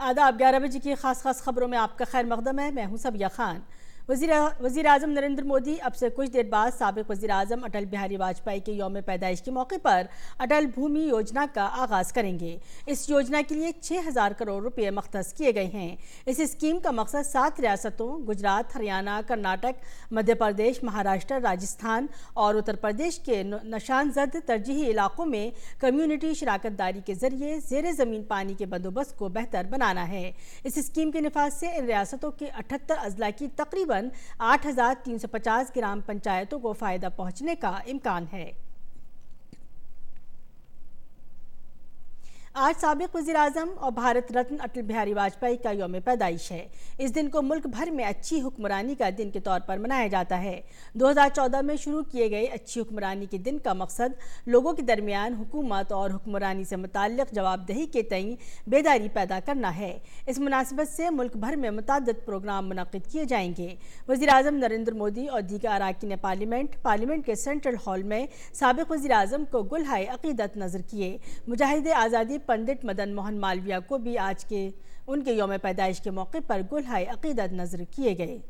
आदाब। 11 बजे की खास खबरों में आपका खैर मकदम है। मैं हूं सबिया खान। वज़ीर आज़म नरेंद्र मोदी अब से कुछ देर बाद साबिक़ वज़ीर आज़म अटल बिहारी वाजपेयी के यौम पैदाइश के मौके पर अटल भूमि योजना का आगाज़ करेंगे। इस योजना के लिए 6,000 करोड़ रुपए मख्तस किए गए हैं। इस स्कीम का मकसद 7 रियासतों गुजरात, हरियाणा, कर्नाटक, मध्य प्रदेश, महाराष्ट्र, राजस्थान और उत्तर प्रदेश के निशानजद तरजीही इलाकों में कम्यूनिटी शराकतदारी के जरिए ज़ेर ज़मीन पानी के बंदोबस्त को बेहतर बनाना है। इस स्कीम के निफाज से इन रियासतों के 78 अजला की तकरीबन 8,350 ग्राम पंचायतों को फायदा पहुंचने का इम्कान है। आज साबिक़ वज़ीर आज़म और भारत रत्न अटल बिहारी वाजपेयी का यौम पैदाइश है। इस दिन को मुल्क भर में अच्छी हुक्मरानी का दिन के तौर पर मनाया जाता है। 2014 में शुरू किए गए अच्छी हुक्मरानी के दिन का मकसद लोगों के दरमियान हुकूमत और हुक्मरानी से मुताल्लिक़ जवाबदेही के तई बेदारी पैदा करना है। इस मुनासिबत से मुल्क भर में मुतअद्दिद प्रोग्राम मुनक़्क़िद किए जाएंगे। वज़ीर आज़म नरेंद्र मोदी और दीगर अरकान पार्लियामेंट के सेंट्रल हॉल में साबिक़ वज़ीर आज़म को गुलहाए अक़ीदत नज़र किए। मुजाहिद आज़ादी पंडित मदन मोहन मालवीय को भी आज के उनके यौम पैदाइश के मौके पर गुलहाए अक़ीदत नज़र किए गए।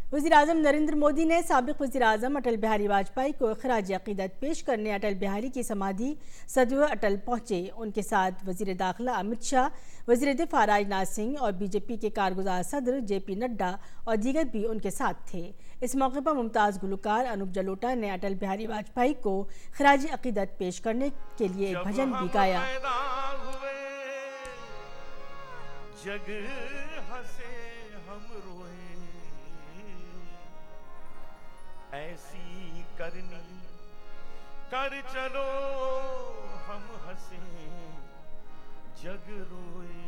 वज़ीर आज़म नरेंद्र मोदी ने साबिक़ वज़ीर आज़म अटल बिहारी वाजपेयी को खराज अक़ीदत पेश करने अटल बिहारी की समाधि सदैव अटल पहुँचे। उनके साथ वज़ीर दाखिला अमित शाह, वज़ीर दिफ़ा राजनाथ सिंह और बीजेपी के कारगुज़ार सदर JP नड्डा और दीगर भी उनके साथ थे। इस मौके पर मुमताज़ गुलकार अनूप जलोटा ने अटल बिहारी वाजपेयी को खराज अक़ीदत पेश करने के लिए एक भजन भी गाया। जग हंसे हम रोए, ऐसी करनी कर चलो हम हंसे जग रोए।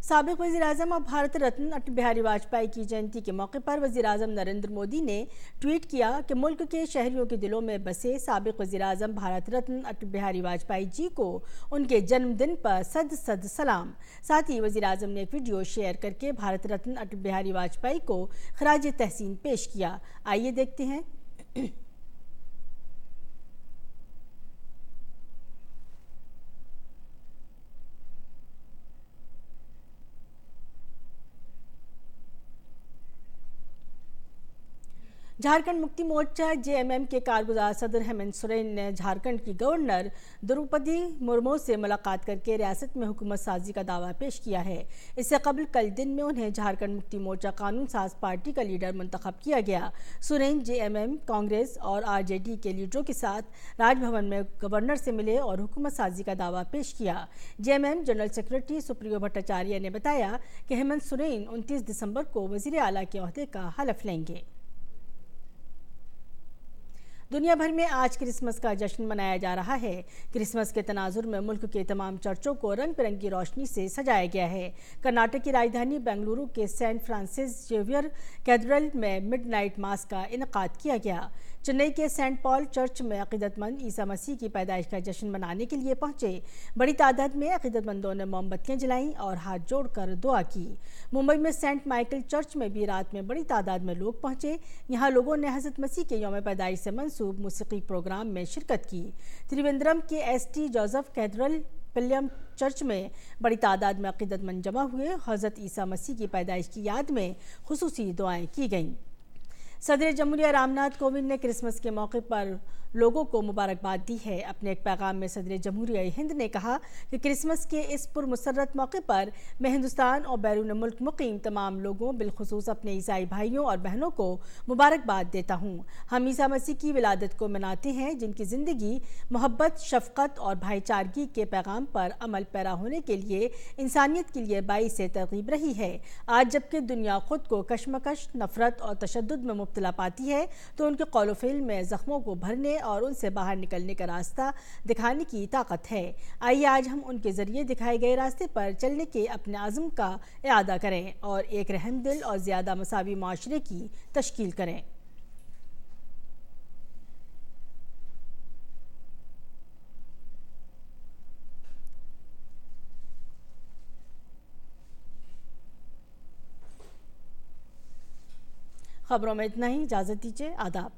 साबिक़ वज़ीर आज़म और भारत रत्न अटल बिहारी वाजपेयी की जयंती के मौके पर वज़ीर आज़म नरेंद्र मोदी ने ट्वीट किया कि मुल्क के शहरियों के दिलों में बसे साबिक़ वज़ीर आज़म भारत रत्न अटल बिहारी वाजपेयी जी को उनके जन्मदिन पर सद सद सलाम। साथ ही वज़ीर आज़म ने एक वीडियो शेयर करके भारत रत्न अटल बिहारी वाजपेयी को खराज तहसीन पेश किया। आइए देखते हैं। झारखंड मुक्ति मोर्चा JMM के कारगुजार सदर हेमंत सोरेन ने झारखंड की गवर्नर द्रौपदी मुर्मू से मुलाकात करके रियासत में हुकूमत साजी का दावा पेश किया है। इससे कबल कल दिन में उन्हें झारखंड मुक्ति मोर्चा कानून साज पार्टी का लीडर मुंतखब किया गया। सोरेन JMM, कांग्रेस और RJD के लीडरों के साथ राजभवन में गवर्नर से मिले और हुकूमत साजी का दावा पेश किया। JMM general secretary Supriyo Bhattacharya ने बताया कि हेमंत सोरेन 29 दिसंबर को वज़ीर आला के ओहदे का हलफ लेंगे। दुनिया भर में आज क्रिसमस का जश्न मनाया जा रहा है। क्रिसमस के तनाजुर में मुल्क के तमाम चर्चों को रंग बिरंगी रोशनी से सजाया गया है। कर्नाटक की राजधानी बेंगलुरु के सेंट फ्रांसिस जेवियर कैथेड्रल में मिडनाइट मास का इनकाद किया गया। चेन्नई के सेंट पॉल चर्च में अक़ीदतमंद ईसा मसीह की पैदाइश का जश्न मनाने के लिए पहुंचे। बड़ी तादाद में अक़ीदतमंदों ने मोमबत्तियां जलाईं और हाथ जोड़कर दुआ की। मुंबई में सेंट माइकल चर्च में भी रात में बड़ी तादाद में लोग पहुंचे। यहाँ लोगों ने हज़रत मसीह के यौम पैदाइश से मंसूब मूसीकी प्रोग्राम में शिरकत की। त्रिवेंद्रम के ST जोसेफ कैथेड्रल पिल्लियम चर्च में बड़ी तादाद में अक़ीदतमंद जमा हुए। हज़रत ईसा मसीह की पैदाइश की याद में खुसूसी दुआएं की गईं। सदर जमहूरिया रामनाथ कोविंद ने क्रिसमस के मौके पर लोगों को मुबारकबाद दी है। अपने एक पैगाम में सदर जमहूरिया हिंद ने कहा कि क्रिसमस के इस पुरमसरत मौके पर मैं हिंदुस्तान और बैरून मुल्क मुकीम तमाम लोगों, बिलखुसूस अपने ईसाई भाइयों और बहनों को मुबारकबाद देता हूँ। हम ईसा मसीह की विलादत को मनाते हैं, जिनकी ज़िंदगी मोहब्बत, शफ़क़त और भाईचारगी के पैगाम पर अमल पैरा होने के लिए इंसानियत के लिए बाइस तरग़ीब रही है। आज जबकि दुनिया खुद को कशमकश, नफ़रत और तशद्दुद में मुब्तला पाती है, तो उनके कौल फ़िल में ज़ख्मों को भरने और उनसे बाहर निकलने का रास्ता दिखाने की ताकत है। आइए आज हम उनके ज़रिए दिखाए गए रास्ते पर चलने के अपने आज़म का इरादा करें और एक रहमदिल और ज़्यादा मसावी माशरे की तश्कील करें। खबरों में इतना ही। इजाज़त दीजिए। आदाब।